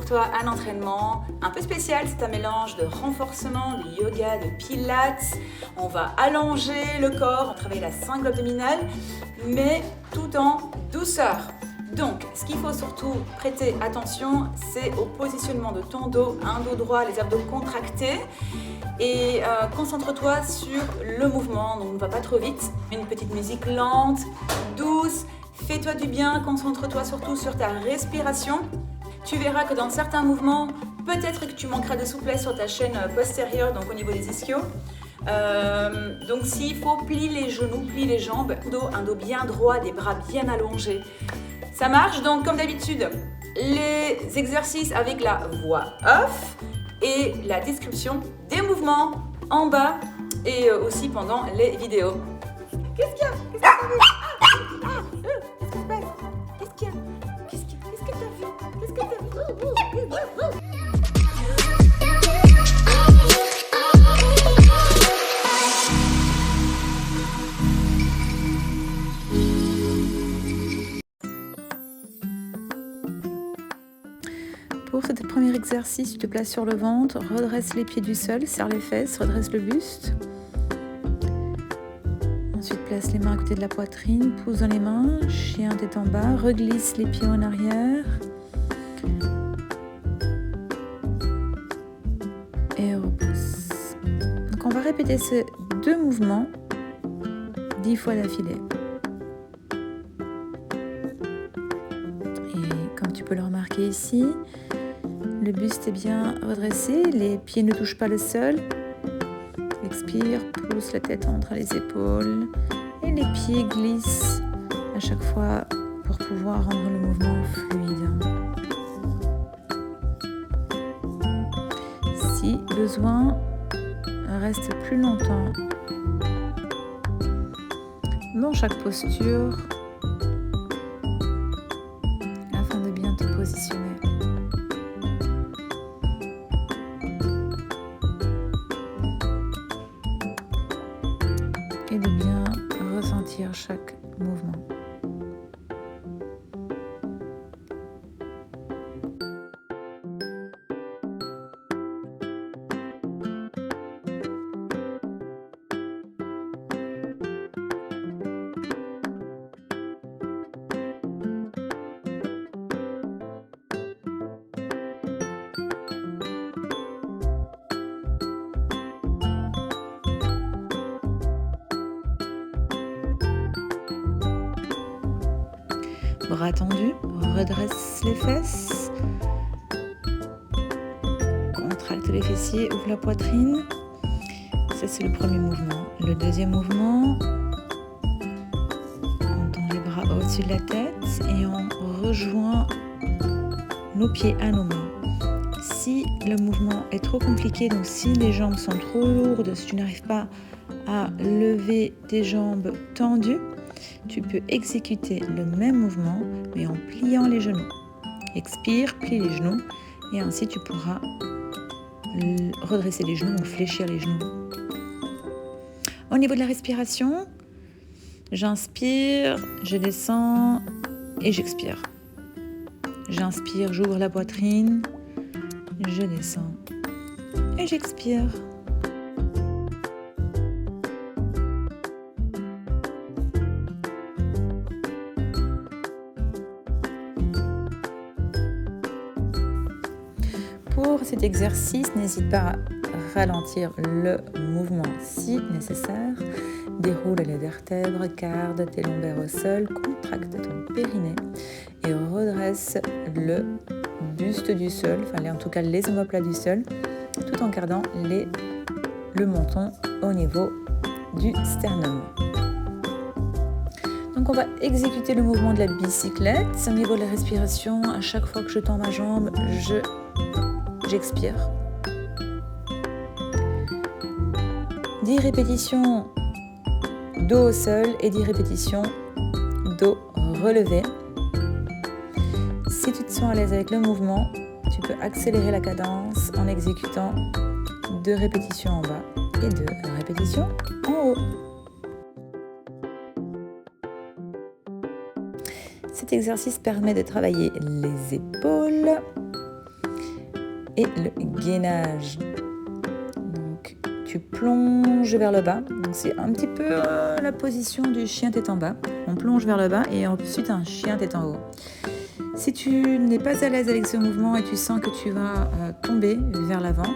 toi un entraînement un peu spécial. C'est un mélange de renforcement, de yoga, de pilates. On va allonger le corps, on travaille la cingle abdominale, mais tout en douceur. Donc, ce qu'il faut surtout prêter attention, c'est au positionnement de ton dos, un dos droit, les abdos contractés. Et concentre-toi sur le mouvement, donc ne va pas trop vite. Une petite musique lente, douce, fais-toi du bien, concentre-toi surtout sur ta respiration. Tu verras que dans certains mouvements, peut-être que tu manqueras de souplesse sur ta chaîne postérieure, donc au niveau des ischios. Donc s'il faut, plie les genoux, plie les jambes, un dos bien droit, des bras bien allongés. Ça marche, donc comme d'habitude, les exercices avec la voix off et la description des mouvements en bas et aussi pendant les vidéos. Qu'est-ce qu'il y a? Qu'est-ce que t'as vu? Qu'est-ce qui se passe? Qu'est-ce qu'il y a? Qu'est-ce que t'as vu? Qu'est-ce que t'as vu? Pour ce premier exercice, tu te places sur le ventre, redresse les pieds du sol, serre les fesses, redresse le buste. Ensuite, place les mains à côté de la poitrine, pousse dans les mains, chien tête en bas, reglisse les pieds en arrière. Et repousse. Donc on va répéter ces deux mouvements 10 fois d'affilée. Et comme tu peux le remarquer ici, le buste est bien redressé, les pieds ne touchent pas le sol. Expire, pousse la tête entre les épaules et les pieds glissent à chaque fois pour pouvoir rendre le mouvement fluide. Si besoin, reste plus longtemps dans chaque posture afin de bien te positionner. Et de bien ressentir chaque mouvement. Bras tendus, redresse les fesses, contracte les fessiers, ouvre la poitrine. Ça, c'est le premier mouvement. Le deuxième mouvement, on tend les bras au-dessus de la tête et on rejoint nos pieds à nos mains. Si le mouvement est trop compliqué, donc si les jambes sont trop lourdes, si tu n'arrives pas à lever tes jambes tendues, tu peux exécuter le même mouvement, mais en pliant les genoux. Expire, plie les genoux, et ainsi tu pourras redresser les genoux ou fléchir les genoux. Au niveau de la respiration, j'inspire, je descends et j'expire. J'inspire, j'ouvre la poitrine, je descends et j'expire. Pour cet exercice, n'hésite pas à ralentir le mouvement si nécessaire. Déroule les vertèbres, garde tes lombaires au sol, contracte ton périnée et redresse le buste du sol, en tout cas les omoplates du sol, tout en gardant le menton au niveau du sternum. Donc on va exécuter le mouvement de la bicyclette. Au niveau de la respiration, à chaque fois que je tends ma jambe, j'expire. 10 répétitions dos au sol et 10 répétitions dos relevé. Si tu te sens à l'aise avec le mouvement, tu peux accélérer la cadence en exécutant 2 répétitions en bas et 2 répétitions en haut. Cet exercice permet de travailler les épaules, et le gainage. Donc, tu plonges vers le bas. Donc, c'est un petit peu la position du chien tête en bas. On plonge vers le bas et ensuite un chien tête en haut. Si tu n'es pas à l'aise avec ce mouvement et tu sens que tu vas tomber vers l'avant,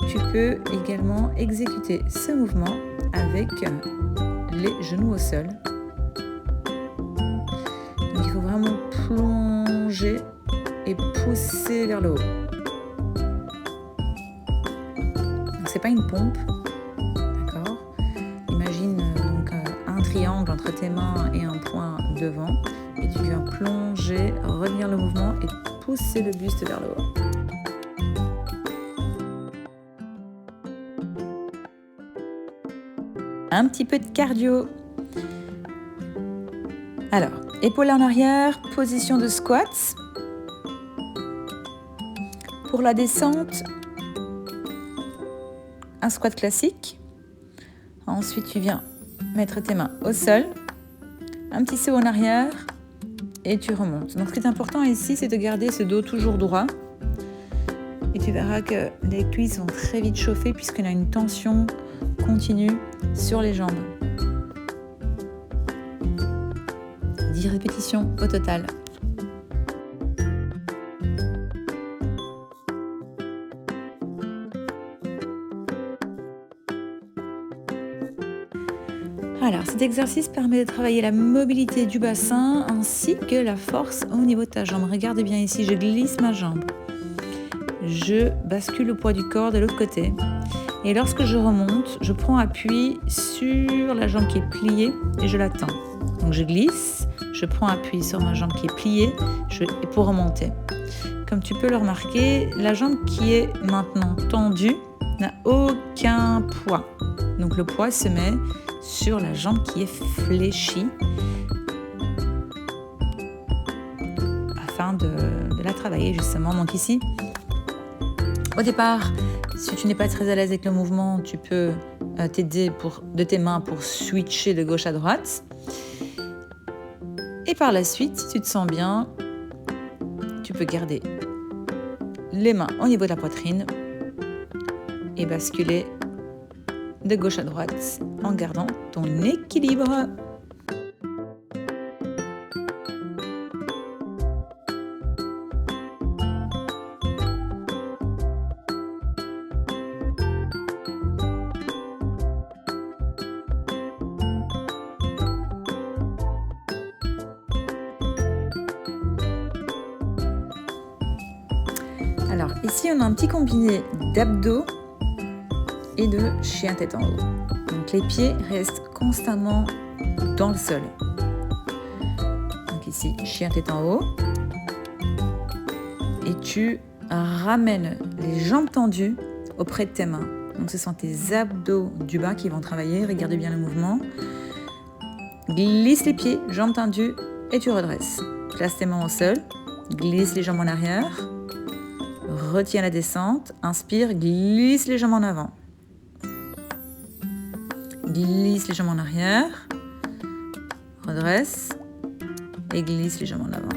tu peux également exécuter ce mouvement avec les genoux au sol. Donc il faut vraiment plonger et pousser vers le haut. Donc c'est pas une pompe, d'accord? Imagine donc un triangle entre tes mains et un point devant, et tu viens plonger, retenir le mouvement et pousser le buste vers le haut. Un petit peu de cardio. Alors, épaules en arrière, position de squat. Pour la descente, un squat classique. Ensuite, tu viens mettre tes mains au sol, un petit saut en arrière et tu remontes. Donc, ce qui est important ici, c'est de garder ce dos toujours droit. Et tu verras que les cuisses vont très vite chauffer puisqu'on a une tension continue sur les jambes. 10 répétitions au total. Alors, cet exercice permet de travailler la mobilité du bassin ainsi que la force au niveau de ta jambe. Regarde bien ici, je glisse ma jambe. Je bascule le poids du corps de l'autre côté. Et lorsque je remonte, je prends appui sur la jambe qui est pliée et je la tends. Donc je glisse, je prends appui sur ma jambe qui est pliée et pour remonter. Comme tu peux le remarquer, la jambe qui est maintenant tendue n'a aucun poids. Donc le poids se met sur la jambe qui est fléchie afin de la travailler justement. Donc ici, au départ, si tu n'es pas très à l'aise avec le mouvement, tu peux t'aider de tes mains pour switcher de gauche à droite. Et par la suite, si tu te sens bien, tu peux garder les mains au niveau de la poitrine et basculer de gauche à droite en gardant ton équilibre. Alors ici on a un petit combiné d'abdos et de chien tête en haut. Donc les pieds restent constamment dans le sol. Donc ici chien tête en haut. Et tu ramènes les jambes tendues auprès de tes mains. Donc ce sont tes abdos du bas qui vont travailler. Regarde bien le mouvement. Glisse les pieds, jambes tendues et tu redresses. Place tes mains au sol. Glisse les jambes en arrière. Retiens la descente, inspire, glisse les jambes en avant. Glisse les jambes en arrière, redresse et glisse les jambes en avant.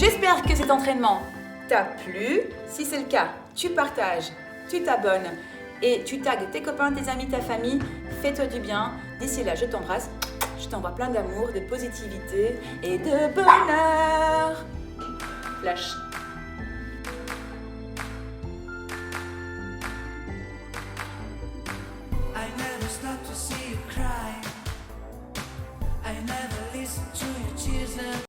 J'espère que cet entraînement t'a plu. Si c'est le cas, tu partages, tu t'abonnes et tu tagues tes copains, tes amis, ta famille. Fais-toi du bien. D'ici là, je t'embrasse. Je t'envoie plein d'amour, de positivité et de bonheur. Flash. I never stop to see you cry. I never listen to your tears.